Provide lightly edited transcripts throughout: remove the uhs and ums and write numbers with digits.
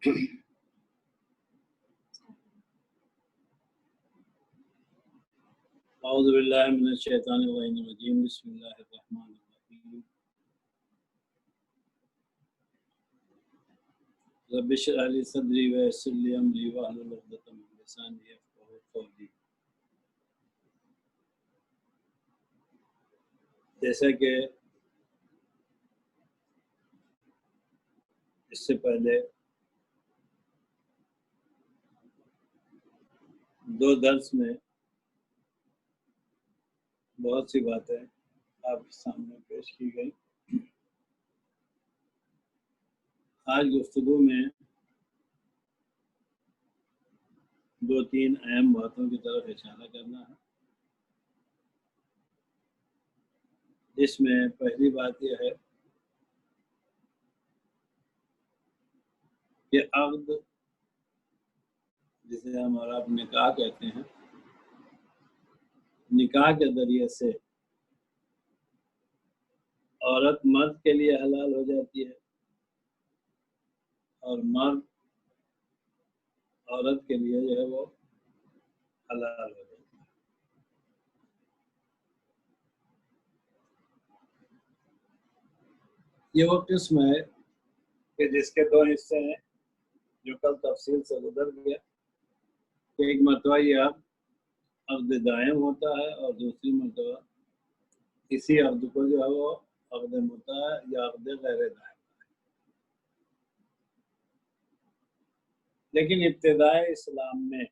اعوذ باللہ من الشیطان الرجیم بسم اللہ الرحمن الرحیم رب اشرح لی صدری ویسر لی امری واحلل عقدۃ من لسانی یفقہوا قولی۔ جیسا کہ اس سے پہلے دو درس میں بہت سی باتیں آپ کے سامنے پیش کی گئی، آج گفتگو میں دو تین اہم باتوں کی طرف اشارہ کرنا ہے، جس میں پہلی بات یہ ہے کہ عقد جسے ہم اور آپ نکاح کہتے ہیں، نکاح کے ذریعے سے عورت مرد کے لیے حلال ہو جاتی ہے اور مرد عورت کے لیے جو ہے وہ حلال ہو جاتا ہے۔ یہ وہ قسم ہے کہ جس کے دو حصے ہیں جو کل تفصیل سے گزر گیا کہ ایک مرتبہ یہ عقد دائم ہوتا ہے اور دوسری مرتبہ اسی عقد کو جو ہے وہ عقد متع یا عقد غیر دائم۔ لیکن ابتدائے اسلام میں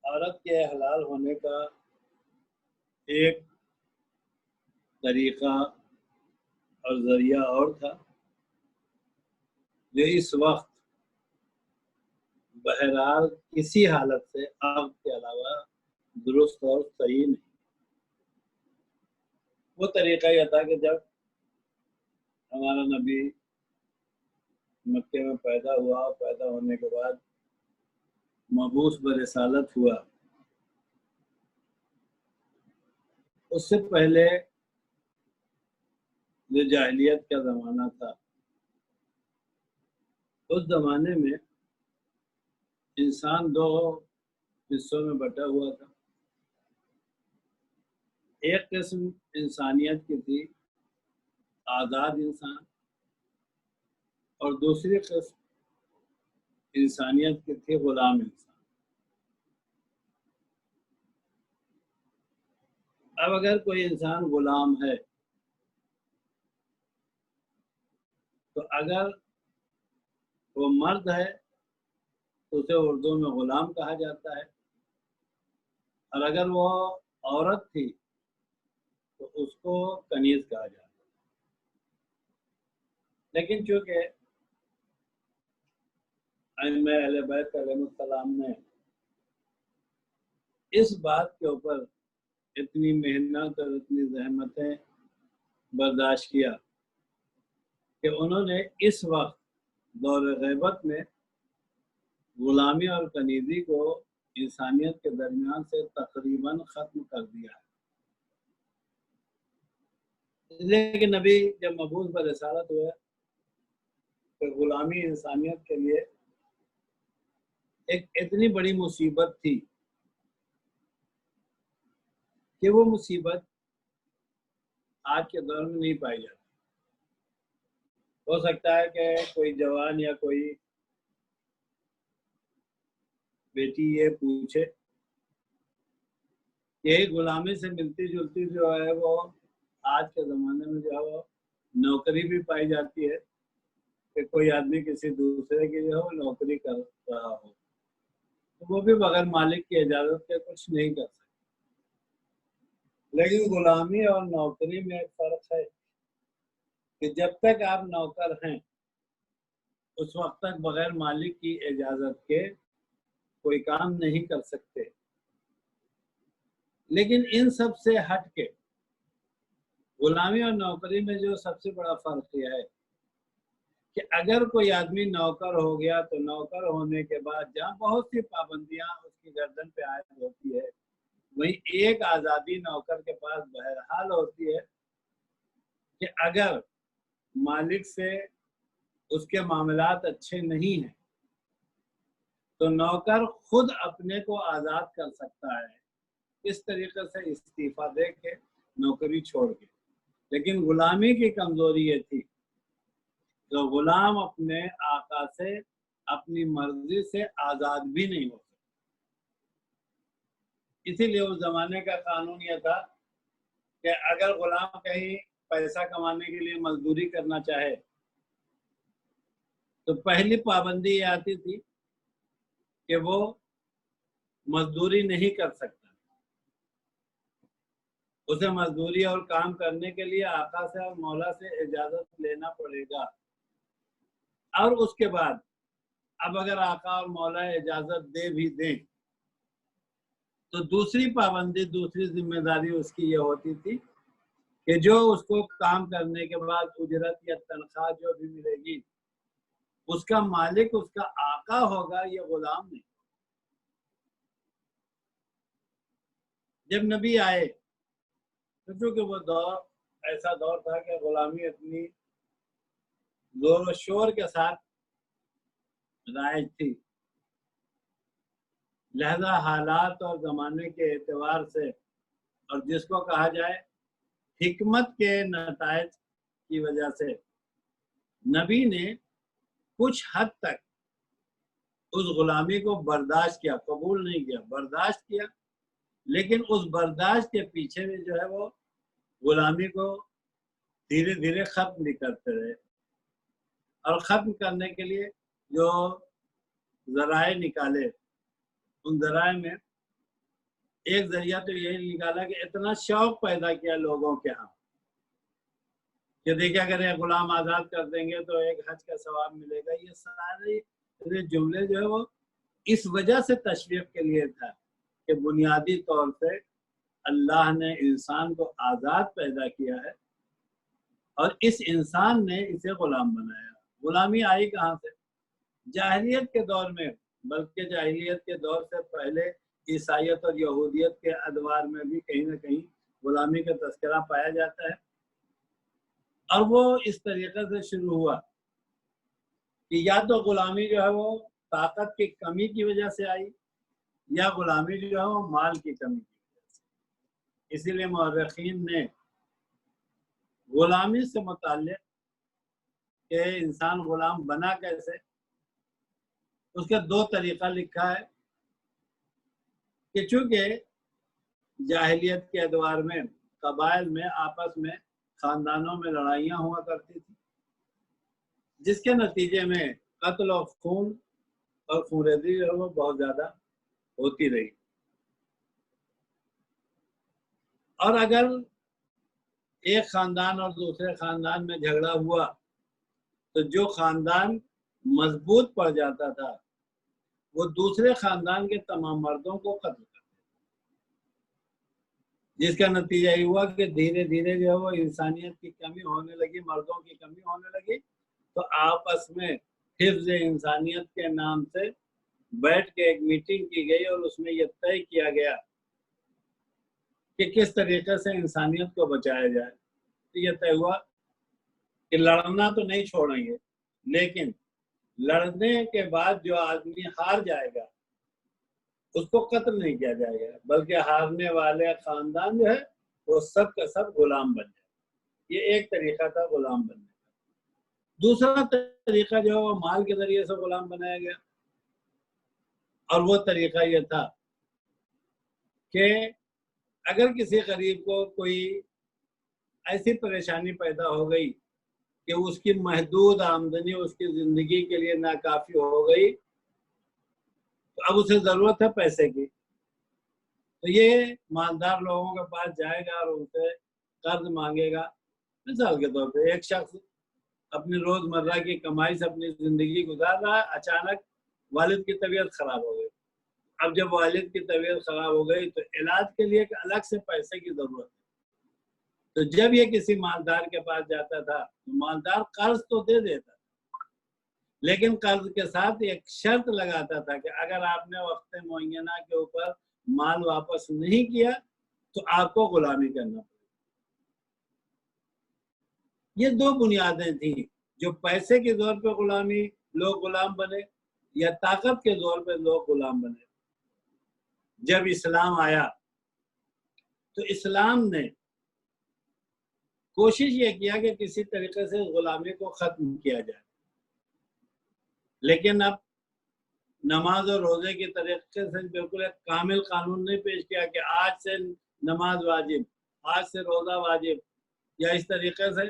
عورت کے حلال ہونے کا ایک طریقہ اور ذریعہ اور تھا جو اس وقت بہرحال کسی حالت سے عقد کے علاوہ درست اور صحیح نہیں۔ وہ طریقہ یہ تھا کہ جب ہمارا نبی مکے میں پیدا ہوا، پیدا ہونے کے بعد مبعوث برسالت ہوا، اس سے پہلے جو جاہلیت کا زمانہ تھا، اس زمانے میں انسان دو حصوں میں بٹا ہوا تھا۔ ایک قسم انسانیت کی تھی، آزاد انسان، اور دوسری قسم انسانیت کی تھی، غلام انسان۔ اب اگر کوئی انسان غلام ہے تو اگر وہ مرد ہے تو اسے اردو میں غلام کہا جاتا ہے، اور اگر وہ عورت تھی تو اس کو کنیز کہا جاتا ہے۔ لیکن چونکہ ائمہ اہل بیت علیہ السلام نے اس بات کے اوپر اتنی محنت اور اتنی زحمتیں برداشت کیا کہ انہوں نے اس وقت دور غیبت میں غلامی اور کنیزی کو انسانیت کے درمیان سے تقریباً ختم کر دیا ہے۔ لیکن نبی جب مبعوث برسالت ہوئے تو غلامی انسانیت کے لیے ایک اتنی بڑی مصیبت تھی کہ وہ مصیبت آج کے دور میں نہیں پائی جاتی۔ ہو سکتا ہے کہ کوئی جوان یا کوئی بیٹی یہ پوچھے یہی غلامی سے ملتی جلتی جو ہے وہ آج کے زمانے میں جو ہے وہ نوکری بھی پائی جاتی ہے کہ کوئی آدمی کسی دوسرے کی جو ہے وہ نوکری کر رہا ہو تو وہ بھی بغیر مالک کی اجازت کے کچھ نہیں کر سکتا۔ لیکن غلامی اور نوکری میں ایک فرق ہے کہ جب تک آپ نوکر ہیں اس وقت تک بغیر مالک کی اجازت کے کوئی کام نہیں کر سکتے۔ لیکن ان سب سے ہٹ کے غلامی اور نوکری میں جو سب سے بڑا فرق یہ ہے کہ اگر کوئی آدمی نوکر ہو گیا تو نوکر ہونے کے بعد جہاں بہت سی پابندیاں اس کی گردن پہ عائد ہوتی ہے، وہیں ایک آزادی نوکر کے پاس بہرحال ہوتی ہے کہ اگر مالک سے اس کے معاملات اچھے نہیں ہیں تو نوکر خود اپنے کو آزاد کر سکتا ہے اس طریقے سے استعفیٰ دے کے نوکری چھوڑ کے. لیکن غلامی کی کمزوری یہ تھی کہ غلام اپنے آقا سے اپنی مرضی سے آزاد بھی نہیں ہو سکتا. اسی لیے اس زمانے کا قانون یہ تھا کہ اگر غلام کہیں پیسہ کمانے کے لیے مزدوری کرنا چاہے تو پہلی پابندی یہ آتی تھی کہ وہ مزدوری نہیں کر سکتا. اسے مزدوری اور کام کرنے کے لیے آقا سے اور مولا سے اجازت لینا پڑے گا. اور اس کے بعد اب اگر آقا اور مولا اجازت دے بھی دیں تو دوسری پابندی دوسری ذمہ داری اس کی یہ ہوتی تھی کہ جو اس کو کام کرنے کے بعد اجرت یا تنخواہ جو بھی ملے گی اس کا مالک اس کا آقا ہوگا، یہ غلام نہیں. جب نبی آئے تو چونکہ وہ دور ایسا دور تھا کہ غلامی اتنی زور و شور کے ساتھ رائج تھی، لہذا حالات اور زمانے کے اعتبار سے اور جس کو کہا جائے حکمت کے نتائج کی وجہ سے نبی نے کچھ حد تک اس غلامی کو برداشت کیا، قبول نہیں کیا، برداشت کیا. لیکن اس برداشت کے پیچھے میں جو ہے وہ غلامی کو دھیرے دھیرے ختم بھی کرتے رہے. اور ختم کرنے کے لیے جو ذرائع نکالے ان ذرائع میں ایک ذریعہ تو یہی نکالا کہ اتنا شوق پیدا کیا لوگوں کے ہاں کہ دیکھیں اگر ایک غلام آزاد کر دیں گے تو ایک حج کا ثواب ملے گا. یہ سارے جملے جو ہے وہ اس وجہ سے تشویق کے لیے تھا کہ بنیادی طور پہ اللہ نے انسان کو آزاد پیدا کیا ہے اور اس انسان نے اسے غلام بنایا. غلامی آئی کہاں سے؟ جاہلیت کے دور میں، بلکہ جاہلیت کے دور سے پہلے عیسائیت اور یہودیت کے ادوار میں بھی کہیں نہ کہیں غلامی کا تذکرہ پایا جاتا ہے. اور وہ اس طریقے سے شروع ہوا کہ یا تو غلامی جو ہے وہ طاقت کی کمی کی وجہ سے آئی یا غلامی جو ہے وہ مال کی کمی کی وجہ سے. اسی لیے مورخین نے غلامی سے متعلق کہ انسان غلام بنا کیسے اس کا دو طریقہ لکھا ہے کہ چونکہ جاہلیت کے ادوار میں قبائل میں آپس میں خاندانوں میں لڑائیاں ہوا کرتی تھی جس کے نتیجے میں قتل و خون اور خونریزی جو ہے وہ بہت زیادہ ہوتی رہی. اور اگر ایک خاندان اور دوسرے خاندان میں جھگڑا ہوا تو جو خاندان مضبوط پڑ جاتا تھا وہ دوسرے خاندان کے تمام مردوں کو قتل کر دیتا، جس کا نتیجہ یہ ہوا کہ دھیرے دھیرے جو ہے وہ انسانیت کی کمی ہونے لگی، مردوں کی کمی ہونے لگی. تو آپس میں حفظ انسانیت کے نام سے بیٹھ کے ایک میٹنگ کی گئی اور اس میں یہ طے کیا گیا کہ کس طریقے سے انسانیت کو بچایا جائے. تو یہ طے ہوا کہ لڑنا تو نہیں چھوڑیں گے، لیکن لڑنے کے بعد جو آدمی ہار جائے گا اس کو قتل نہیں کیا جائے گا، بلکہ ہارنے والے خاندان جو ہے وہ سب کا سب غلام بن جائے. یہ ایک طریقہ تھا غلام بننے کا. دوسرا طریقہ جو ہے وہ مال کے ذریعے سے غلام بنایا گیا، اور وہ طریقہ یہ تھا کہ اگر کسی غریب کو کوئی ایسی پریشانی پیدا ہو گئی کہ اس کی محدود آمدنی اس کی زندگی کے لیے ناکافی ہو گئی تو اب اسے ضرورت ہے پیسے کی، تو یہ مالدار لوگوں کے پاس جائے گا اور ان سے قرض مانگے گا. مثال کے طور پہ ایک شخص اپنی روزمرہ کی کمائی سے اپنی زندگی گزار رہا ہے، اچانک والد کی طبیعت خراب ہو گئی. اب جب والد کی طبیعت خراب ہو گئی تو علاج کے لیے ایک الگ سے پیسے کی ضرورت ہے. تو جب یہ کسی مالدار کے پاس جاتا تھا تو مالدار قرض تو دے دیتا تھا، لیکن قرض کے ساتھ ایک شرط لگاتا تھا کہ اگر آپ نے وقت معینہ کے اوپر مال واپس نہیں کیا تو آپ کو غلامی کرنا پڑے. یہ دو بنیادیں تھیں جو پیسے کے زور پہ غلامی لوگ غلام بنے یا طاقت کے زور پہ لوگ غلام بنے. جب اسلام آیا تو اسلام نے کوشش یہ کیا کہ کسی طریقے سے غلامی کو ختم کیا جائے، لیکن اب نماز اور روزے کی طریقے سے بالکل ایک کامل قانون نہیں پیش کیا کہ آج سے نماز واجب، آج سے روزہ واجب، یا اس طریقے سے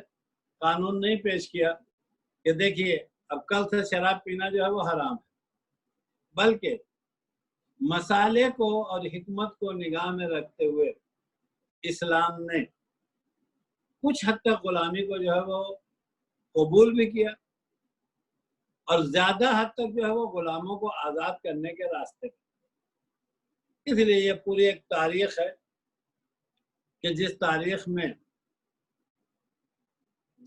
قانون نہیں پیش کیا کہ دیکھیے اب کل سے شراب پینا جو ہے وہ حرام ہے، بلکہ مسالے کو اور حکمت کو نگاہ میں رکھتے ہوئے اسلام نے کچھ حد تک غلامی کو جو ہے وہ قبول بھی کیا اور زیادہ حد تک جو ہے وہ غلاموں کو آزاد کرنے کے راستے پہ. اس لیے یہ پوری ایک تاریخ ہے کہ جس تاریخ میں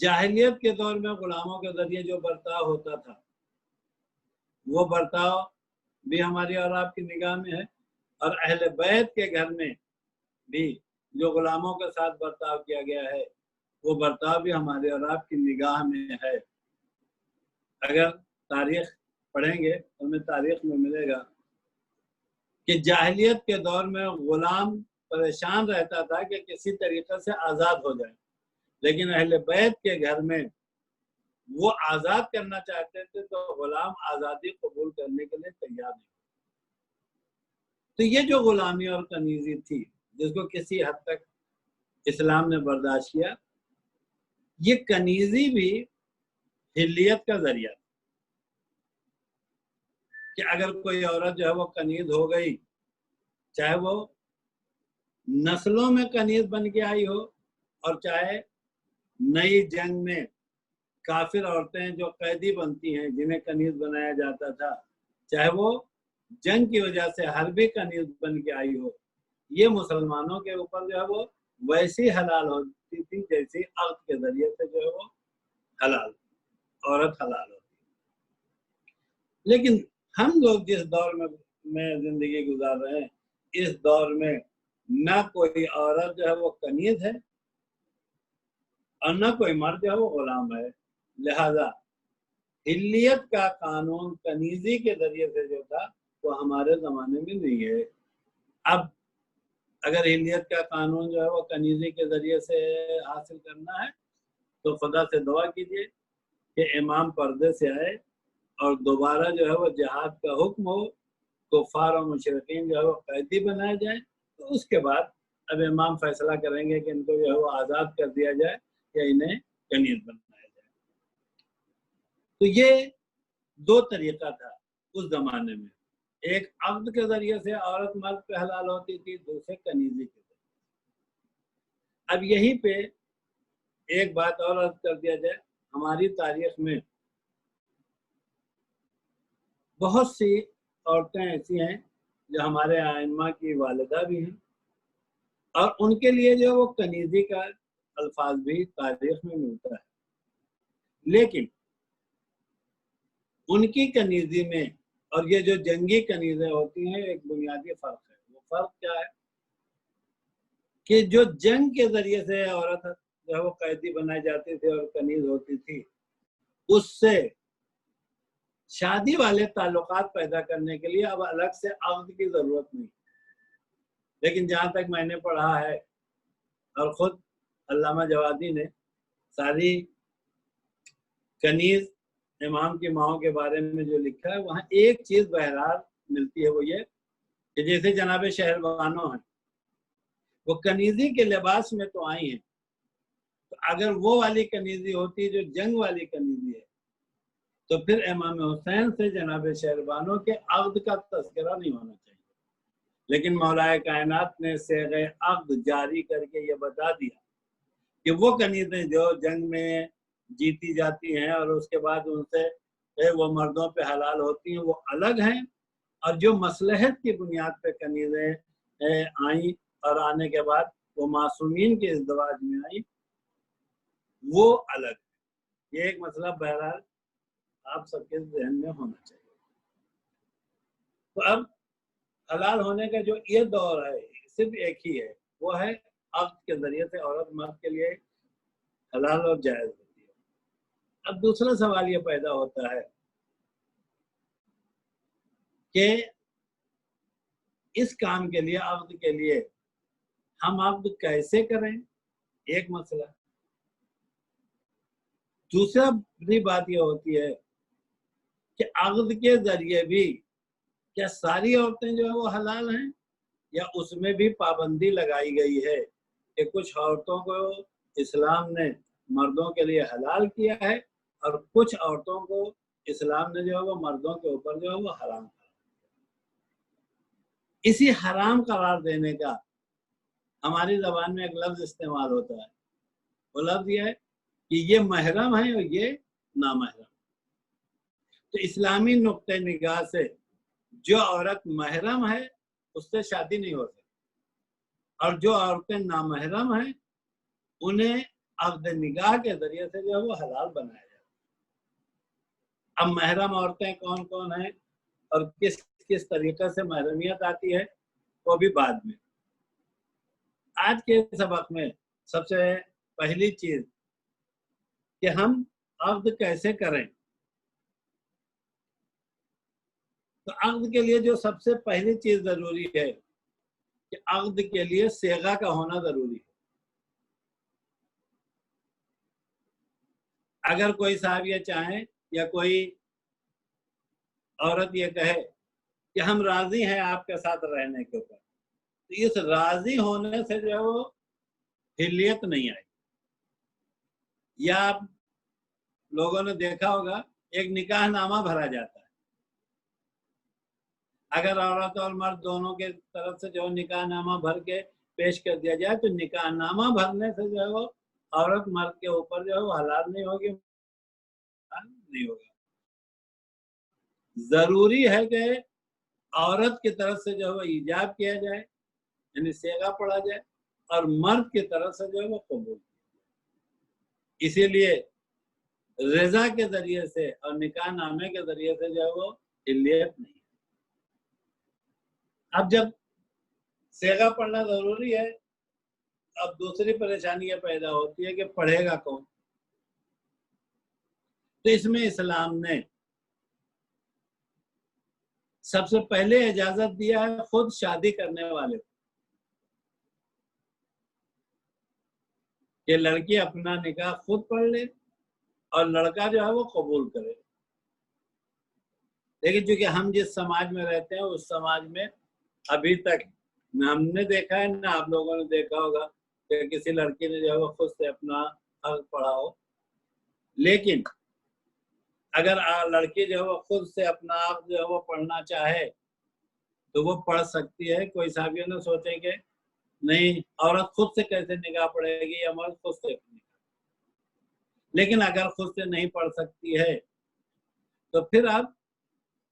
جاہلیت کے دور میں غلاموں کے ذریعے جو برتاؤ ہوتا تھا وہ برتاؤ بھی ہماری اور آپ کی نگاہ میں ہے، اور اہل بیت کے گھر میں بھی جو غلاموں کے ساتھ برتاؤ کیا گیا ہے وہ برتاؤ بھی ہمارے اور آپ کی نگاہ میں ہے. اگر تاریخ پڑھیں گے تو ہمیں تاریخ میں ملے گا کہ جاہلیت کے دور میں غلام پریشان رہتا تھا کہ کسی طریقے سے آزاد ہو جائے، لیکن اہل بیت کے گھر میں وہ آزاد کرنا چاہتے تھے تو غلام آزادی قبول کرنے کے لیے تیار نہیں. تو یہ جو غلامی اور کنیزی تھی جس کو کسی حد تک اسلام نے برداشت کیا، یہ کنیزی بھی حلیت کا ذریعہ کہ اگر کوئی عورت جو ہے وہ کنیز ہو گئی، چاہے وہ نسلوں میں کنیز بن کے آئی ہو اور چاہے نئی جنگ میں کافر عورتیں جو قیدی بنتی ہیں جنہیں کنیز بنایا جاتا تھا، چاہے وہ جنگ کی وجہ سے حربی کنیز بن کے آئی ہو، یہ مسلمانوں کے اوپر جو ہے وہ ویسی حلال ہوتی تھی جیسی عقد کے ذریعے سے جو ہے وہ حلال عورت حلال ہوتی. لیکن ہم لوگ جس دور میں زندگی گزار رہے ہیں، اس دور میں نہ کوئی عورت جو ہے وہ کنیز ہے اور نہ کوئی مرد جو ہے وہ غلام ہے. لہذا حلیت کا قانون کنیزی کے ذریعے سے جو تھا وہ ہمارے زمانے میں نہیں ہے. اب اگر حلیت کا قانون جو ہے وہ کنیزی کے ذریعے سے حاصل کرنا ہے تو خدا سے دعا کیجیے کہ امام پردے سے آئے اور دوبارہ جو ہے وہ جہاد کا حکم ہو، کفار و مشرکین جو ہے وہ قیدی بنائے جائیں، تو اس کے بعد اب امام فیصلہ کریں گے کہ ان کو جو ہے وہ آزاد کر دیا جائے یا انہیں کنیز بنایا جائے. تو یہ دو طریقہ تھا اس زمانے میں، ایک عقد کے ذریعے سے عورت مرد پہ حلال ہوتی تھی، دوسرے کنیزی کے ذریعے. اب یہیں پہ ایک بات اور عرض کر دیا جائے، ہماری تاریخ میں بہت سی عورتیں ایسی ہیں جو ہمارے ائمہ کی والدہ بھی ہیں اور ان کے لیے جو وہ کنیزی کا الفاظ بھی تاریخ میں ملتا ہے، لیکن ان کی کنیزی میں اور یہ جو جنگی کنیزیں ہوتی ہیں ایک بنیادی فرق ہے. وہ فرق کیا ہے کہ جو جنگ کے ذریعے سے عورت جو ہے وہ قیدی بنائی جاتی تھی اور کنیز ہوتی تھی، اس سے شادی والے تعلقات پیدا کرنے کے لیے اب الگ سے عقد کی ضرورت نہیں. لیکن جہاں تک میں نے پڑھا ہے اور خود علامہ جوادی نے ساری کنیز امام کی ماؤں کے بارے میں جو لکھا ہے وہاں ایک چیز بہرحال ملتی ہے، وہ یہ کہ جیسے جناب شہربانو ہیں وہ کنیزی کے لباس میں تو آئی ہیں، تو اگر وہ والی کنیزی ہوتی جو جنگ والی کنیزی ہے تو پھر امام حسین سے جناب شہربانو کے عقد کا تذکرہ نہیں ہونا چاہیے. لیکن مولا کائنات نے صیغہ عقد جاری کر کے یہ بتا دیا کہ وہ کنیزیں جو جنگ میں جیتی جاتی ہیں اور اس کے بعد ان سے وہ مردوں پہ حلال ہوتی ہیں وہ الگ ہیں، اور جو مصلحت کی بنیاد پہ کنیزیں آئیں اور آنے کے بعد وہ معصومین کے ازدواج میں آئیں وہ الگ ہے. یہ ایک مسئلہ بہرحال آپ سب کے ذہن میں ہونا چاہیے. تو اب حلال ہونے کا جو یہ دور ہے صرف ایک ہی ہے، وہ ہے عقد کے ذریعے سے عورت مرد کے لیے حلال اور جائز ہوتی ہے. اب دوسرا سوال یہ پیدا ہوتا ہے کہ اس کام کے لیے، عقد کے لیے ہم عقد کیسے کریں؟ ایک مسئلہ۔ دوسرا بڑی بات یہ ہوتی ہے کہ عقد کے ذریعے بھی کیا ساری عورتیں جو ہے وہ حلال ہیں، یا اس میں بھی پابندی لگائی گئی ہے کہ کچھ عورتوں کو اسلام نے مردوں کے لیے حلال کیا ہے اور کچھ عورتوں کو اسلام نے جو ہے وہ مردوں کے اوپر جو ہے وہ حرام کیا۔ اسی حرام قرار دینے کا ہماری زبان میں ایک لفظ استعمال ہوتا ہے، وہ لفظ یہ ہے کہ یہ محرم ہے اور یہ نامحرم۔ تو اسلامی نقطہ نگاہ سے جو عورت محرم ہے اس سے شادی نہیں ہو سکتی، اور جو عورتیں نامحرم ہیں انہیں عقد نکاح کے ذریعے سے جو ہے وہ حلال بنایا جاتا ہے۔ اب محرم عورتیں کون کون ہیں اور کس کس طریقے سے محرمیت آتی ہے وہ بھی بعد میں۔ آج کے سبق میں سب سے پہلی چیز کہ ہم عقد کیسے کریں، تو عقد کے لیے جو سب سے پہلی چیز ضروری ہے کہ عقد کے لیے صیغہ کا ہونا ضروری ہے۔ اگر کوئی صاحب یہ چاہیں یا کوئی عورت یہ کہے کہ ہم راضی ہیں آپ کے ساتھ رہنے کے اوپر، تو اس راضی ہونے سے جو ہے وہ حلیت نہیں آئی۔ یا آپ لوگوں نے دیکھا ہوگا ایک نکاح نامہ بھرا جاتا ہے، اگر عورت اور مرد دونوں کے طرف سے جو نکاح نامہ بھر کے پیش کر دیا جائے تو نکاح نامہ بھرنے سے جو ہے وہ عورت مرد کے اوپر جو ہے وہ حلال نہیں ہوگی، نہیں ہوگا۔ ضروری ہے کہ عورت کی طرف سے جو ہے وہ ایجاب کیا جائے، یعنی صیغہ پڑھا جائے، اور مرد کی طرف سے جو ہے وہ قبول۔ اسی لیے رضا کے ذریعے سے اور نکاح نامے کے ذریعے سے جو ہے وہ حلیت نہیں ہے۔ اب جب صیغہ پڑھنا ضروری ہے، اب دوسری پریشانی یہ پیدا ہوتی ہے کہ پڑھے گا کون؟ تو اس میں اسلام نے سب سے پہلے اجازت دیا ہے خود شادی کرنے والے کو کہ لڑکی اپنا نکاح خود پڑھ لے اور لڑکا جو ہے وہ قبول کرے۔ لیکن چونکہ ہم جس سماج میں رہتے ہیں اس سماج میں ابھی تک نہ ہم نے دیکھا ہے نہ آپ لوگوں نے دیکھا ہوگا کہ کسی لڑکی نے جو ہے وہ خود سے اپنا حق پڑھا ہو۔ لیکن اگر لڑکی جو ہے وہ خود سے اپنا آپ جو ہے وہ پڑھنا چاہے تو وہ پڑھ سکتی ہے۔ کوئی صاحب یہ نہ سوچے کہ نہیں عورت خود سے کیسے نکاح پڑھے گی یا مرد خود سے نکاح۔ لیکن اگر خود سے نہیں پڑھ سکتی ہے تو پھر اب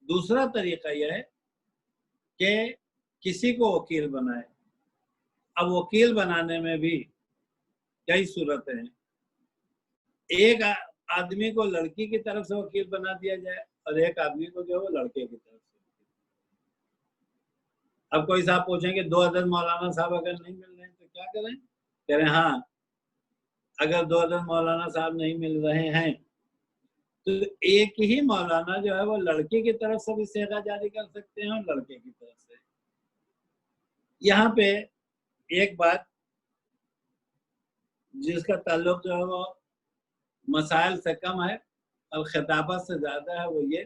دوسرا طریقہ یہ ہے کہ کسی کو وکیل بنائے۔ اب وکیل بنانے میں بھی کئی صورتیں ہیں۔ ایک آدمی کو لڑکی کی طرف سے وکیل بنا دیا جائے اور ایک آدمی کو جو ہے وہ لڑکے کی طرف سے۔ اب کوئی صاحب پوچھیں کہ 2 عدد مولانا صاحب اگر نہیں مل رہے ہیں تو کیا کریں؟ کہہ رہے ہیں ہاں اگر 2 عدد مولانا صاحب نہیں مل رہے ہیں تو ایک ہی مولانا جو ہے وہ لڑکی کی طرف سے بھی صیغہ جاری کر سکتے ہیں اور لڑکے کی طرف سے۔ یہاں پہ ایک بات جس کا تعلق جو ہے وہ مسائل سے کم ہے اور خطابت سے زیادہ ہے، وہ یہ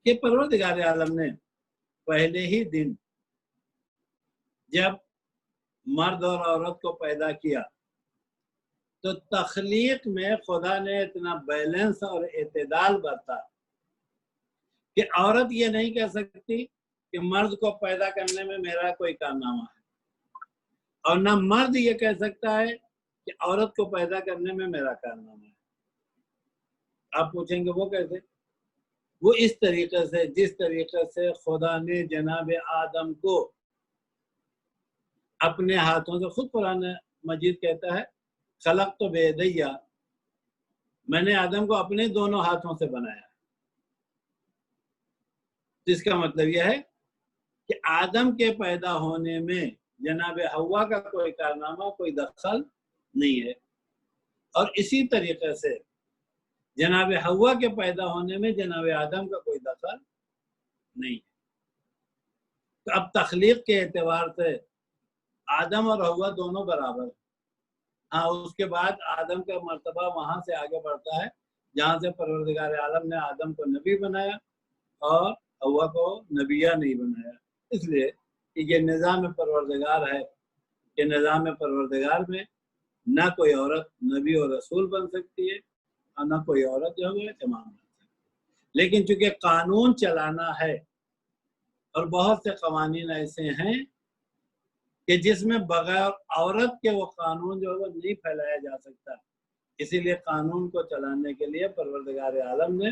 کہ پروردگار عالم نے پہلے ہی دن جب مرد اور عورت کو پیدا کیا تو تخلیق میں خدا نے اتنا بیلنس اور اعتدال برتا کہ عورت یہ نہیں کہہ سکتی کہ مرد کو پیدا کرنے میں میرا کوئی کارنامہ ہے، اور نہ مرد یہ کہہ سکتا ہے کہ عورت کو پیدا کرنے میں میرا کارنامہ ہے۔ آپ پوچھیں گے وہ کیسے؟ وہ اس طریقے سے جس طریقے سے خدا نے جناب آدم کو اپنے ہاتھوں سے، خود قرآن مجید کہتا ہے خلق تو بیدیا، میں نے آدم کو اپنے دونوں ہاتھوں سے بنایا، جس کا مطلب یہ ہے کہ آدم کے پیدا ہونے میں جناب حوا کا کوئی کارنامہ، کوئی دخل نہیں ہے۔ اور اسی طریقے سے جناب حوا کے پیدا ہونے میں جناب آدم کا کوئی دخل نہیں ہے۔ تو اب تخلیق کے اعتبار سے آدم اور حوا دونوں برابر ہیں۔ ہاں، اس کے بعد آدم کا مرتبہ وہاں سے آگے بڑھتا ہے جہاں سے پروردگار عالم نے آدم کو نبی بنایا اور حوا کو نبیہ نہیں بنایا، اس لیے کہ یہ نظام پروردگار ہے کہ نظام پروردگار میں نہ کوئی عورت نبی اور رسول بن سکتی ہے اور نہ کوئی عورت جو ہے امام بن سکتی ہے۔ لیکن چونکہ قانون چلانا ہے اور بہت سے قوانین ایسے ہیں کہ جس میں بغیر عورت کے وہ قانون جو ہے وہ نہیں پھیلایا جا سکتا، اسی لیے قانون کو چلانے کے لیے پروردگار عالم نے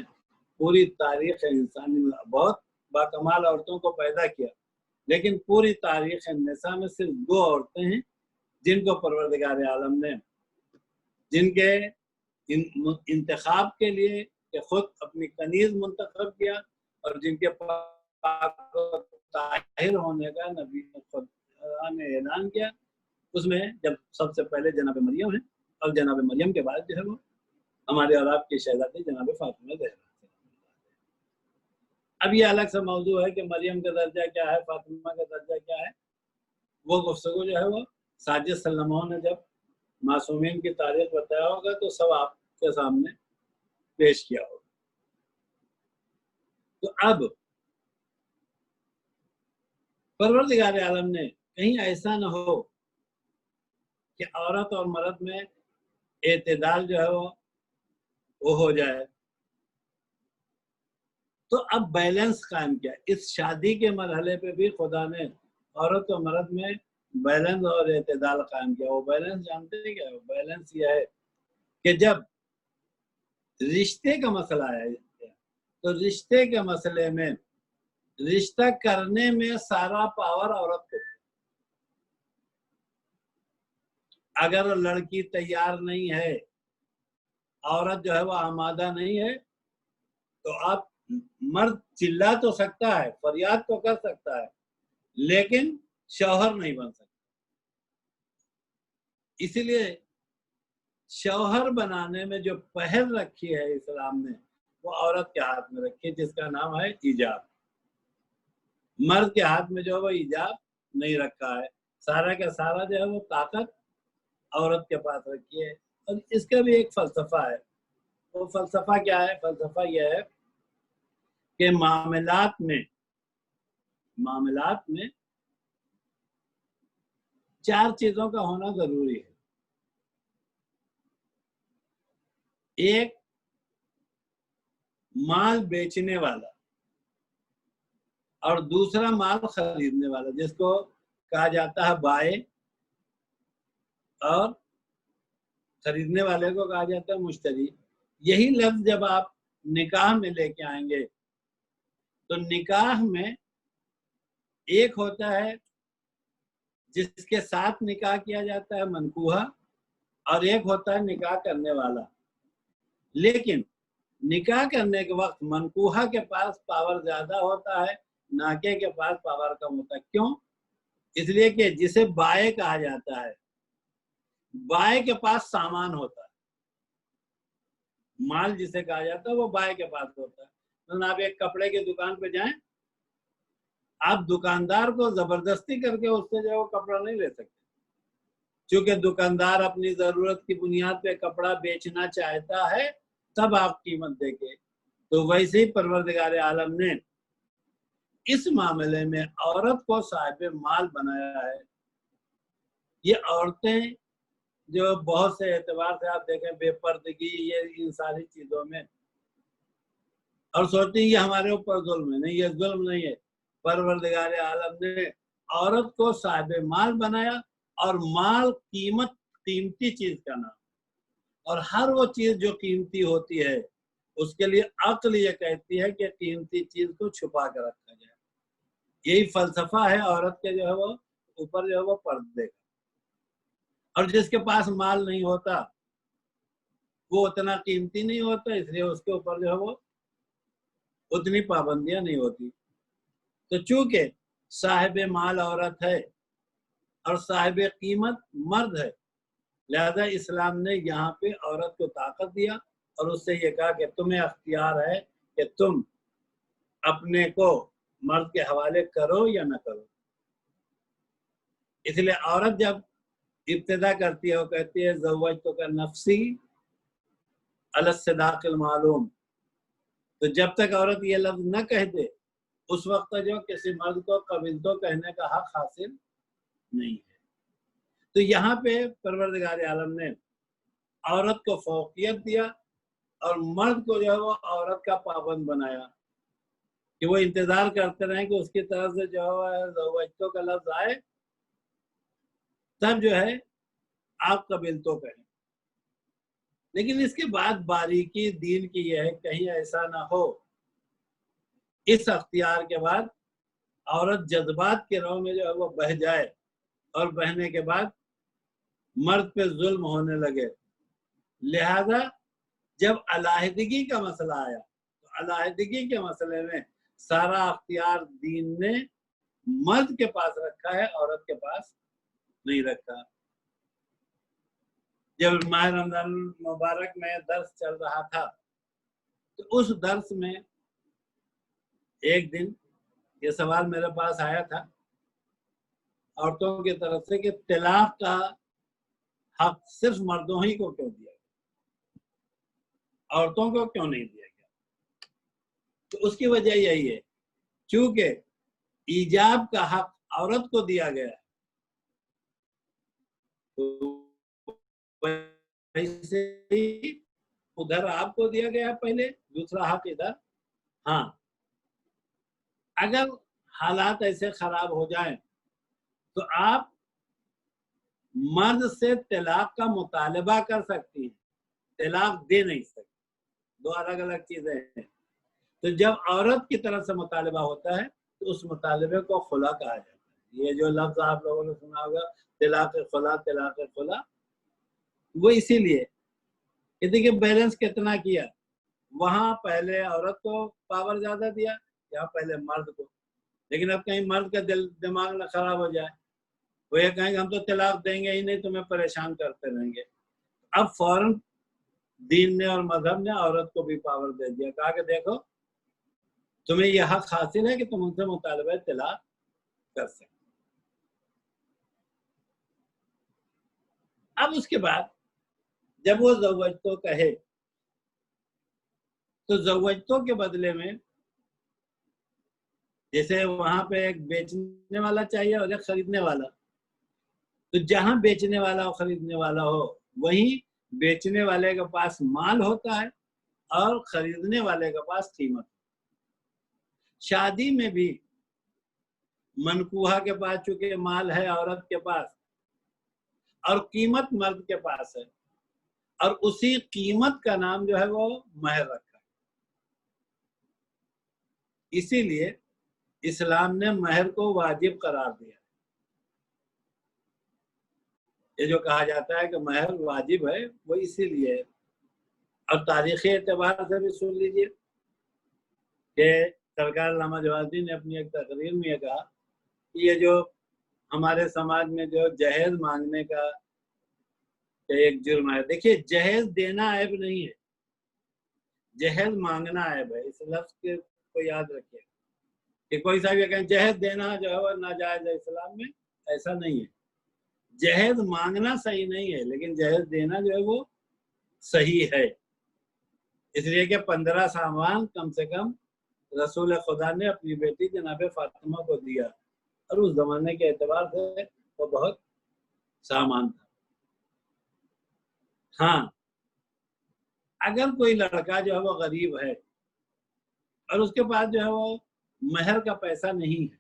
پوری تاریخ انسانی میں بہت باکمال عورتوں کو پیدا کیا، لیکن پوری تاریخ نساء میں صرف 2 عورتیں ہیں جن کو پروردگار عالم نے جن کے انتخاب کے لیے کہ خود اپنی کنیز منتخب کیا اور جن کے پاک و طاہر ہونے کا نبی نے اعلان کیا۔ اس میں جب سب سے پہلے جناب مریم ہے اور جناب مریم کے بعد جو ہے وہ ہمارے اور آپ کی شہزادی جناب فاطمہ زہرا۔ اب یہ الگ سا موضوع ہے کہ مریم کا درجہ کیا ہے، فاطمہ کا درجہ کیا ہے، وہ گفتگو جو ہے وہ ساجد صلی اللہ علیہ وسلم نے جب معصومین کی تاریخ بتایا ہوگا تو سب آپ کے سامنے پیش کیا ہوگا۔ تو اب پروردگار عالم نے کہیں ایسا نہ ہو کہ عورت اور مرد میں اعتدال جو ہے وہ ہو جائے، تو اب بیلنس قائم کیا۔ اس شادی کے مرحلے پہ بھی خدا نے عورت و مرد میں بیلنس اور اعتدال قائم کیا۔ وہ بیلنس جانتے ہیں کیا؟ وہ بیلنس یہ ہے کہ جب رشتے کا مسئلہ ہے تو رشتے کے مسئلے میں رشتہ کرنے میں سارا پاور عورت کو، اگر لڑکی تیار نہیں ہے، عورت جو ہے وہ آمادہ نہیں ہے، تو آپ مرد چلا تو سکتا ہے، فریاد تو کر سکتا ہے، لیکن شوہر نہیں بن سکتا۔ اسی لیے شوہر بنانے میں جو پہل رکھی ہے اسلام نے وہ عورت کے ہاتھ میں رکھی ہے، جس کا نام ہے ایجاب۔ مرد کے ہاتھ میں جو ہے وہ ایجاب نہیں رکھا ہے، سارا کا سارا جو ہے وہ طاقت عورت کے پاس رکھی ہے۔ اور اس کا بھی ایک فلسفہ ہے۔ وہ فلسفہ کیا ہے؟ فلسفہ یہ ہے کہ معاملات میں 4 چیزوں کا ہونا ضروری ہے۔ ایک، مال بیچنے والا، اور دوسرا مال خریدنے والا، جس کو کہا جاتا ہے بائے، اور خریدنے والے کو کہا جاتا ہے مشتری۔ یہی لفظ جب آپ نکاح میں لے کے آئیں گے تو نکاح میں ایک ہوتا ہے جس کے ساتھ نکاح کیا جاتا ہے منکوحہ، اور ایک ہوتا ہے نکاح کرنے والا۔ لیکن نکاح کرنے کے وقت منکوحہ کے پاس پاور زیادہ ہوتا ہے، ناکے کے پاس پاور کم ہوتا ہے۔ کیوں؟ اس لیے کہ جسے بائے کہا جاتا ہے، بائے کے پاس سامان ہوتا ہے، مال جسے کہا جاتا ہے وہ بائے کے پاس ہوتا ہے۔ مثلا آپ ایک کپڑے کی دکان پہ جائیں، آپ دکاندار کو زبردستی کر کے اس سے جو ہے وہ کپڑا نہیں لے سکتے، چونکہ دکاندار اپنی ضرورت کی بنیاد پہ کپڑا بیچنا چاہتا ہے تب آپ قیمت دے کے۔ تو ویسے ہی پروردگار عالم نے اس معاملے میں عورت کو صاحب مال بنایا ہے۔ یہ عورتیں جو بہت سے اعتبار سے آپ دیکھیں بے پردگی، یہ ان ساری چیزوں میں، اور سوچتے ہیں یہ ہمارے اوپر ظلم ہے۔ نہیں، یہ ظلم نہیں ہے، پروردگار عالم نے عورت کو صاحب مال بنایا، اور مال قیمتی چیز کا نام، اور ہر وہ چیز جو قیمتی ہوتی ہے اس کے لیے عقل یہ کہتی ہے کہ قیمتی چیز کو چھپا کر رکھا جائے۔ یہی فلسفہ ہے عورت کے جو ہے وہ اوپر جو ہے وہ پردے کا۔ اور جس کے پاس مال نہیں ہوتا وہ اتنا قیمتی نہیں ہوتا، اس لیے اس کے اوپر جو ہے وہ اتنی پابندیاں نہیں ہوتی۔ تو چونکہ صاحب مال عورت ہے اور صاحب قیمت مرد ہے، لہذا اسلام نے یہاں پہ عورت کو طاقت دیا اور اس سے یہ کہا کہ تمہیں اختیار ہے کہ تم اپنے کو مرد کے حوالے کرو یا نہ کرو. اس لیے عورت جب ابتدا کرتی ہے وہ کہتی ہے زوجتک نفسی علی الصداق المعلوم. تو جب تک عورت یہ لفظ نہ کہہ دے اس وقت جو کسی مرد کو قبیلتوں کہنے کا حق حاصل نہیں ہے. تو یہاں پہ پروردگار عالم نے عورت کو فوقیت دیا اور مرد کو جو ہے وہ عورت کا پابند بنایا کہ وہ انتظار کرتے رہیں کہ اس کی طرف سے جو ہے زوجتوں کا لفظ آئے تب جو ہے آپ قبیلتوں کہیں. لیکن اس کے بعد باریکی دین کی یہ ہے کہیں ایسا نہ ہو اس اختیار کے بعد عورت جذبات کے رو میں جو ہے وہ بہہ جائے اور بہنے کے بعد مرد پہ ظلم ہونے لگے. لہذا جب علیحدگی کا مسئلہ آیا تو علیحدگی کے مسئلے میں سارا اختیار دین نے مرد کے پاس رکھا ہے عورت کے پاس نہیں رکھا. جب ماہ رمضان مبارک میں درس چل رہا تھا تو اس درس میں ایک دن یہ سوال میرے پاس آیا تھا عورتوں کی طرف سے کہ طلاق کا حق صرف مردوں ہی کو کیوں دیا گیا, عورتوں کو کیوں نہیں دیا گیا؟ تو اس کی وجہ یہی ہے چونکہ ایجاب کا حق عورت کو دیا گیا ہے ویسے ہی ادھر آپ کو دیا گیا پہلے دوسرا حق ادھر. ہاں اگر حالات ایسے خراب ہو جائیں تو آپ مرد سے طلاق کا مطالبہ کر سکتی ہیں, طلاق دے نہیں سکتی, دو الگ الگ چیزیں ہیں. تو جب عورت کی طرف سے مطالبہ ہوتا ہے تو اس مطالبے کو خلا کہا جاتا ہے. یہ جو لفظ آپ لوگوں نے سنا ہوگا طلاق خلا طلاق خلا, وہ اسی لیے کہ دیکھیے بیلنس کتنا کیا, وہاں پہلے عورت کو پاور زیادہ دیا یہاں پہلے مرد کو. لیکن اب کہیں مرد کا دماغ نہ خراب ہو جائے, وہ یہ کہیں کہ ہم تو طلاق دیں گے ہی نہیں, تمہیں پریشان کرتے رہیں گے. اب فوراً دین نے اور مذہب نے عورت کو بھی پاور دے دیا, کہا کہ دیکھو تمہیں یہ حق حاصل ہے کہ تم ان سے مطالبہ طلاق کر سکتے. اب اس کے بعد جب وہ زوجتوں کہے تو زوجتوں کے بدلے میں جیسے وہاں پہ ایک بیچنے والا چاہیے اور ایک خریدنے والا, تو جہاں بیچنے والا اور خریدنے والا ہو وہیں بیچنے والے کے پاس مال ہوتا ہے اور خریدنے والے کے پاس قیمت. شادی میں بھی منکوہا کے پاس چونکہ مال ہے عورت کے پاس اور قیمت مرد کے پاس ہے اور اسی قیمت کا نام جو ہے وہ مہر رکھا ہے. اسی لیے اسلام نے مہر کو واجب قرار دیا. یہ جو کہا جاتا ہے کہ مہر واجب ہے وہ اسی لیے ہے. اور تاریخی اعتبار سے بھی سن لیجئے کہ سرکار علامہ جوادی نے اپنی ایک تقریر میں یہ کہا کہ یہ جو ہمارے سماج میں جو جہیز مانگنے کا ایک جرم ہے. دیکھیے جہیز دینا عیب نہیں ہے, جہیز مانگنا عیب ہے. اس لفظ کو یاد رکھیے کہ کوئی صاحب یہ کہیں جہیز دینا جو ہے وہ ناجائز ہے اسلام میں, ایسا نہیں ہے. جہیز مانگنا صحیح نہیں ہے لیکن جہیز دینا جو ہے وہ صحیح ہے. اس لیے کہ 15 سامان کم سے کم رسول خدا نے اپنی بیٹی جناب فاطمہ کو دیا اور اس زمانے کے اعتبار سے وہ بہت سامان تھا. ہاں اگر کوئی لڑکا جو ہے وہ غریب ہے اور اس کے پاس جو ہے وہ مہر کا پیسہ نہیں ہے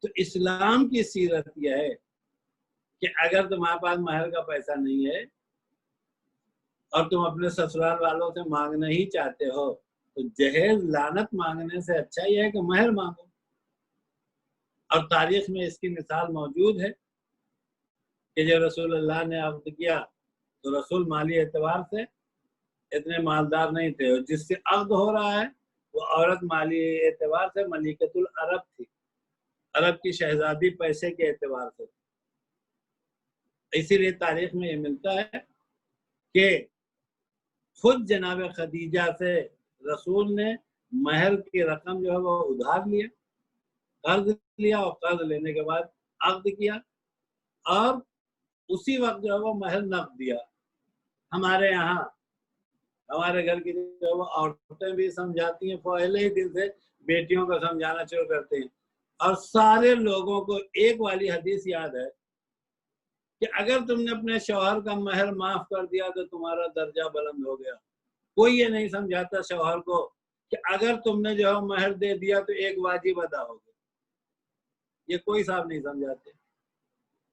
تو اسلام کی سیرت یہ ہے کہ اگر تمہارے پاس مہر کا پیسہ نہیں ہے اور تم اپنے سسرال والوں سے مانگنا ہی چاہتے ہو تو جہیز لعنت مانگنے سے اچھا یہ ہے کہ مہر مانگو. اور تاریخ میں اس کی مثال موجود ہے کہ جب رسول اللہ نے عقد کیا تو رسول مالی اعتبار سے اتنے مالدار نہیں تھے اور جس سے عقد ہو رہا ہے وہ عورت مالی اعتبار سے ملکۃ العرب تھی, عرب کی شہزادی پیسے کے اعتبار سے. اسی لیے تاریخ میں یہ ملتا ہے کہ خود جناب خدیجہ سے رسول نے مہر کی رقم جو ہے وہ ادھار لیا، قرض لیا، اور قرض لینے کے بعد عقد کیا، اور اسی وقت جو ہے وہ مہر نقد دیا۔ ہمارے یہاں ہمارے گھر کی جو ہے وہ عورتیں بھی سمجھاتی ہیں، پہلے ہی دن سے بیٹیوں کو سمجھانا شروع کرتے ہیں، اور سارے لوگوں کو ایک والی حدیث یاد ہے کہ اگر تم نے اپنے شوہر کا مہر معاف کر دیا تو تمہارا درجہ بلند ہو گیا۔ کوئی یہ نہیں سمجھاتا شوہر کو کہ اگر تم نے جو ہے مہر دے دیا تو ایک واجب ادا ہو گیا، یہ کوئی صاحب نہیں سمجھاتے۔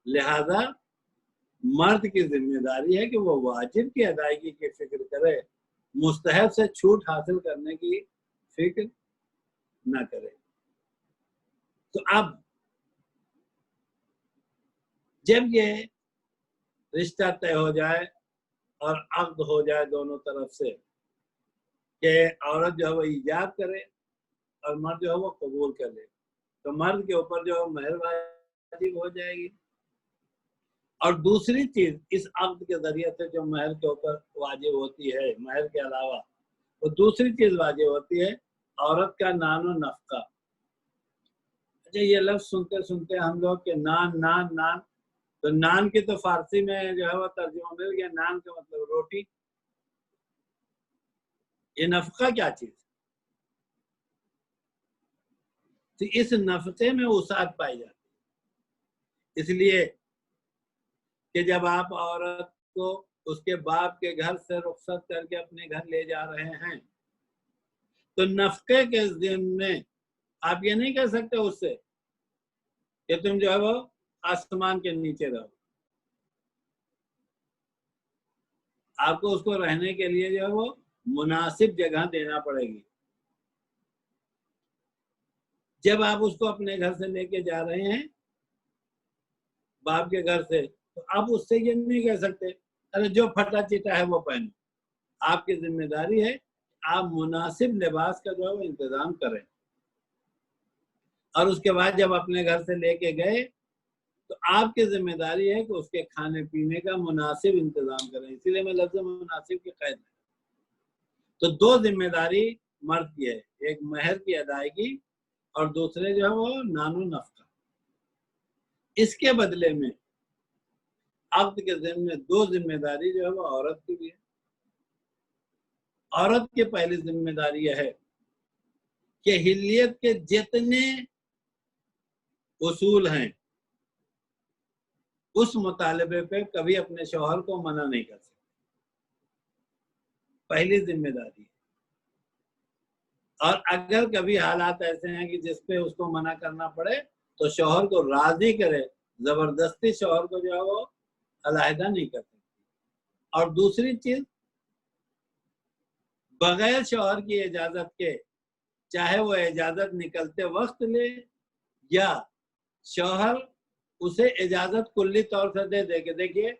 لہذا مرد کی ذمہ داری ہے کہ وہ واجب کی ادائیگی کی فکر کرے، مستحب سے چھوٹ حاصل کرنے کی فکر نہ کرے۔ تو اب جب یہ رشتہ طے ہو جائے اور عقد ہو جائے دونوں طرف سے کہ عورت جو ہے وہ ایجاب کرے اور مرد جو ہے وہ قبول کر لے، تو مرد کے اوپر جو ہے مہر واجب ہو جائے گی۔ اور دوسری چیز اس عقد کے ذریعے سے جو مہر کے اوپر واجب ہوتی ہے، مہر کے علاوہ وہ دوسری چیز واجب ہوتی ہے عورت کا نان و نفقہ۔ اچھا، یہ لفظ سنتے سنتے ہم لوگ کہ نان نان نان، تو نان کی تو فارسی میں جو ہے وہ ترجمہ مل گیا، نان کا مطلب روٹی۔ یہ نفقہ کیا چیز؟ تو اس نفقے میں وسعت پائی جاتی ہے، اس لیے کہ جب آپ عورت کو اس کے باپ کے گھر سے رخصت کر کے اپنے گھر لے جا رہے ہیں تو نفقے کے ضمن میں آپ یہ نہیں کہہ سکتے اس سے کہ تم جو ہے وہ آسمان کے نیچے رہو۔ آپ کو اس کو رہنے کے لیے جو ہے وہ مناسب جگہ دینا پڑے گی۔ جب آپ اس کو اپنے گھر سے لے کے جا رہے ہیں باپ کے گھر سے، تو آپ اس سے یہ نہیں کہہ سکتے ارے جو پھٹا چٹا ہے وہ پہنو۔ آپ کی ذمہ داری ہے آپ مناسب لباس کا جو ہے وہ انتظام کریں، اور اس کے بعد جب اپنے گھر سے لے کے گئے تو آپ کی ذمہ داری ہے کہ اس کے کھانے پینے کا مناسب انتظام کریں۔ اسی لیے میں لفظ مناسب کی قید ہے۔ تو دو ذمہ داری مرد کی ہے، ایک مہر کی ادائیگی اور دوسرے جو ہے وہ نان و نفقہ۔ اس کے بدلے میں عقد کے ضمن میں دو ذمہ داری جو ہے وہ عورت کی بھی ہے۔ عورت کی پہلی ذمہ داری یہ ہے کہ حلیت کے جتنے اصول ہیں اس مطالبے پہ کبھی اپنے شوہر کو منع نہیں کر سکتے، پہلی ذمہ داری ہے۔ اور اگر کبھی حالات ایسے ہیں کہ جس پہ اس کو منع کرنا پڑے تو شوہر کو راضی کرے، زبردستی شوہر کو جو ہے وہ علیحدہ نہیں کر سکتی۔ اور دوسری چیز، بغیر شوہر کی اجازت کے، چاہے وہ اجازت نکلتے وقت لے یا شوہر اسے اجازت کلی طور سے دے دے کہ دیکھیے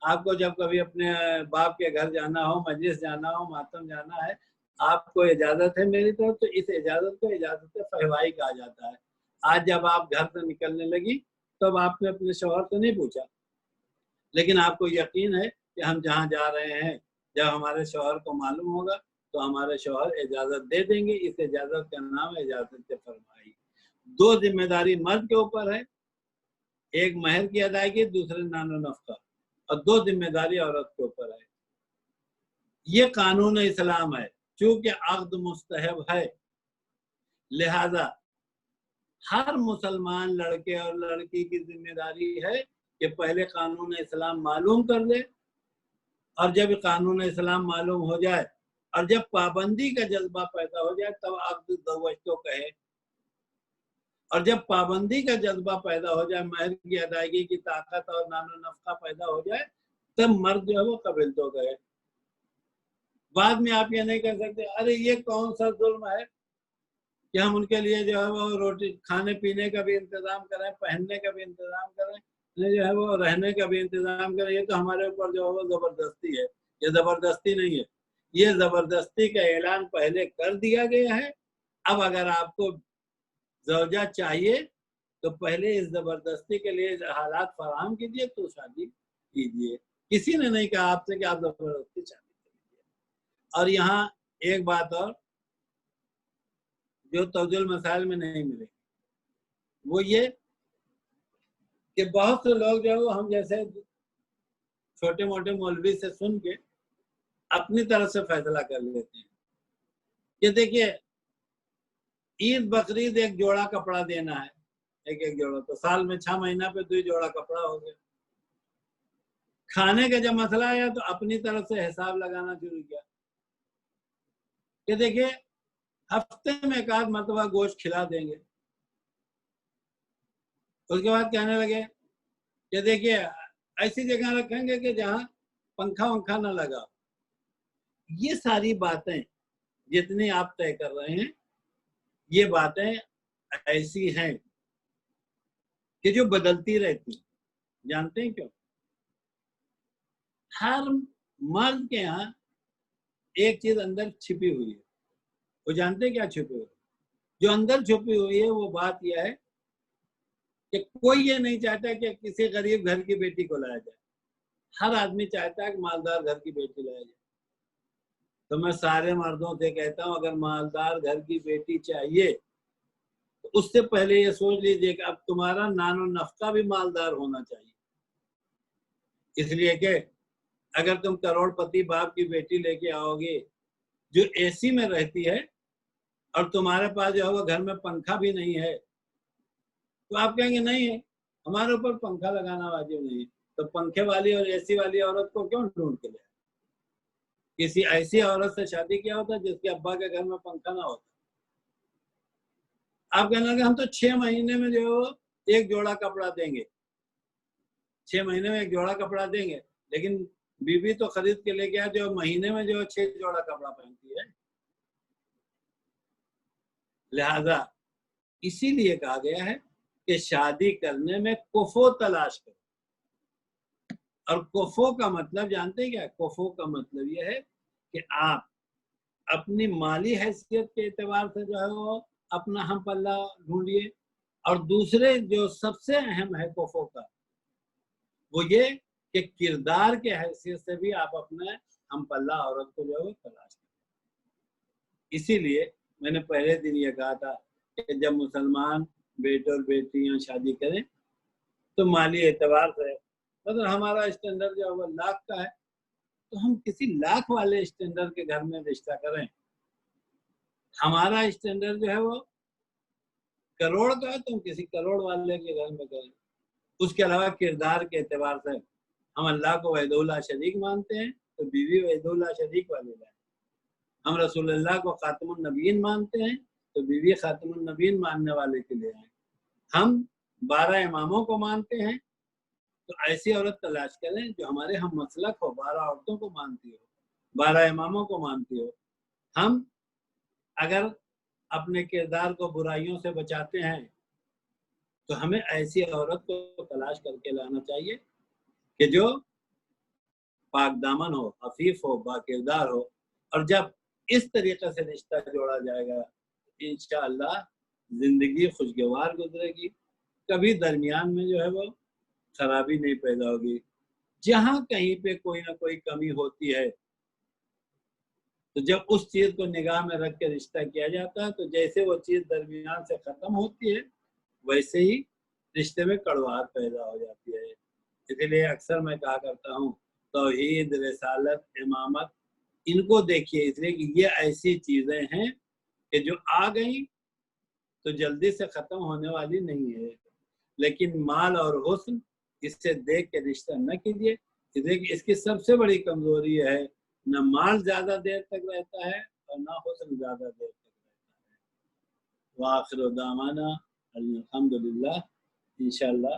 آپ کو جب کبھی اپنے باپ کے گھر جانا ہو، مجلس جانا ہو، ماتم جانا ہے، آپ کو اجازت ہے میری طرف، تو اس اجازت کو اجازت فحوائی کہا جاتا ہے۔ آج جب آپ گھر سے نکلنے لگی تب آپ نے اپنے شوہر سے نہیں پوچھا، لیکن آپ کو یقین ہے کہ ہم جہاں جا رہے ہیں جب ہمارے شوہر کو معلوم ہوگا تو ہمارے شوہر اجازت دے دیں گے۔ اس اجازت کا نام ہے اجازت فرمائی۔ دو ذمہ داری مرد کے اوپر ہے، ایک مہر کی ادائیگی، دوسرے نان و نفقہ، اور دو ذمہ داری عورت کے اوپر ہے۔ یہ قانون اسلام ہے۔ چونکہ عقد مستحب ہے لہذا ہر مسلمان لڑکے اور لڑکی کی ذمہ داری ہے کہ پہلے قانون اسلام معلوم کر لے، اور جب قانون اسلام معلوم ہو جائے اور جب پابندی کا جذبہ پیدا ہو جائے تب عقد زوجتو کہے، اور جب پابندی کا جذبہ پیدا ہو جائے، مہر کی ادائیگی کی طاقت اور نان و نفقہ پیدا ہو جائے، تب مرد جو ہے وہ قبل تو کہے۔ بعد میں آپ یہ نہیں کہہ سکتے ارے یہ کون سا ظلم ہے کہ ہم ان کے لیے جو ہے وہ روٹی کھانے پینے کا بھی انتظام کریں، پہننے کا بھی انتظام کریں، جو ہے وہ رہنے کا بھی انتظام کریں، یہ تو ہمارے اوپر جو ہے وہ زبردستی ہے۔ یہ زبردستی نہیں ہے، یہ زبردستی کا اعلان پہلے کر دیا گیا ہے۔ اب اگر آپ کو زوجہ چاہیے تو پہلے اس زبردستی کے لیے حالات فراہم کیجیے تو شادی کیجیے. کسی نے نہیں کہا آپ سے کہ آپ زبردستی شادی کیجیے. اور یہاں ایک بات اور جو توجیہ المسائل میں نہیں ملے وہ یہ کہ بہت سے لوگ جو ہے وہ ہم جیسے چھوٹے موٹے مولوی سے سن کے اپنی طرف سے فیصلہ کر لیتے ہیں کہ دیکھیے عید بقرعید ایک جوڑا کپڑا دینا ہے, ایک جوڑا, تو سال میں 6 مہینہ پہ 2 جوڑا کپڑا ہو گیا. کھانے کا جب مسئلہ آیا تو اپنی طرف سے حساب لگانا شروع کیا کہ دیکھیے ہفتے میں 1 آدھ مرتبہ گوشت کھلا دیں گے. اس کے بعد کہنے لگے کہ دیکھیے ایسی جگہ رکھیں گے کہ جہاں پنکھا ونکھا نہ لگا. یہ ساری باتیں جتنی آپ طے کر رہے ہیں یہ باتیں ایسی ہیں کہ جو بدلتی رہتی ہیں. جانتے ہیں کیوں؟ ہر مرد کے یہاں ایک چیز اندر چھپی ہوئی ہے. وہ جانتے ہیں کیا چھپی ہوئی ہے؟ جو اندر چھپی ہوئی ہے وہ بات یہ ہے کہ کوئی یہ نہیں چاہتا کہ کسی غریب گھر کی بیٹی کو لایا جائے. ہر آدمی چاہتا ہے کہ مالدار گھر کی بیٹی لایا جائے. تو میں سارے مردوں سے کہتا ہوں اگر مالدار گھر کی بیٹی چاہیے تو اس سے پہلے یہ سوچ لیجئے کہ اب تمہارا نان و نفقہ بھی مالدار ہونا چاہیے. اس لیے کہ اگر تم کروڑ پتی باپ کی بیٹی لے کے آؤ گے جو اے سی میں رہتی ہے اور تمہارے پاس جو ہے گھر میں پنکھا بھی نہیں ہے تو آپ کہیں گے نہیں ہے ہمارے اوپر پنکھا لگانا واجب نہیں ہے. تو پنکھے والی اور اے سی والی عورت کو کیوں ڈھونڈ کے لے؟ کسی ایسی عورت سے شادی کیا ہوتا جس کے ابا کے گھر میں پنکھا نہ ہوتا. آپ کہنے لگے ہم تو 6 مہینے میں جو ہے 1 جوڑا کپڑا دیں گے. 6 مہینے میں 1 جوڑا کپڑا دیں گے لیکن بیوی تو خرید کے لے گیا جو مہینے میں جو 6 جوڑا کپڑا پہنتی ہے. لہذا اسی لیے کہا گیا ہے کہ شادی کرنے میں کفو تلاش کرو. اور کفو کا مطلب جانتے ہیں کیا؟ کفو کا مطلب یہ ہے کہ آپ اپنی مالی حیثیت کے اعتبار سے جو ہے وہ اپنا ہم پلہ ڈھونڈیے. اور دوسرے جو سب سے اہم ہے کفو کا وہ یہ کہ کردار کے حیثیت سے بھی آپ اپنے ہم پلہ عورت کو جو ہے تلاش کریں. اسی لیے میں نے پہلے دن یہ کہا تھا کہ جب مسلمان بیٹے اور بیٹیاں شادی کریں تو مالی اعتبار سے مطلب ہمارا اسٹینڈرڈ جو ہے وہ 1 لاکھ کا ہے تو ہم کسی 1 لاکھ والے اسٹینڈرڈ کے گھر میں رشتہ کریں. ہمارا اسٹینڈرڈ جو ہے وہ 1 کروڑ کا ہے تو ہم کسی کروڑ والے کے گھر میں کریں. اس کے علاوہ کردار کے اعتبار سے ہم اللہ کو وحدہ لا شریک مانتے ہیں تو بیوی وحدہ لا شریک والے لائیں. ہم رسول اللہ کو خاتم النبیین مانتے ہیں تو بیوی خاتم النبیین ماننے والے کے لیے آئیں. ہم 12 اماموں کو مانتے ہیں تو ایسی عورت تلاش کریں جو ہمارے ہم مسلک ہو, 12 عورتوں کو مانتی ہو, 12 اماموں کو مانتی ہو. ہم اگر اپنے کردار کو برائیوں سے بچاتے ہیں تو ہمیں ایسی عورت کو تلاش کر کے لانا چاہیے کہ جو پاک دامن ہو, عفیف ہو, با کردار ہو. اور جب اس طریقے سے رشتہ جوڑا جائے گا انشاءاللہ زندگی خوشگوار گزرے گی. کبھی درمیان میں جو ہے وہ خرابی نہیں پیدا ہوگی. جہاں کہیں پہ کوئی نہ کوئی کمی ہوتی ہے تو جب اس چیز کو نگاہ میں رکھ کے رشتہ کیا جاتا ہے تو جیسے وہ چیز درمیان سے ختم ہوتی ہے ویسے ہی رشتے میں کڑواہٹ پیدا ہو جاتی ہے. اسی لیے اکثر میں کہا کرتا ہوں توحید, رسالت, امامت ان کو دیکھیے اس لیے کہ یہ ایسی چیزیں ہیں کہ جو آ گئیں تو جلدی سے ختم ہونے والی نہیں ہے. لیکن مال اور حسن اس سے دیکھ کے رشتہ نہ کیجیے. اس کی سب سے بڑی کمزوری ہے نہ مال زیادہ دیر تک رہتا ہے اور نہ حسن زیادہ دیر تک رہتا ہے. وآخر دعوانا الحمدللہ. انشاءاللہ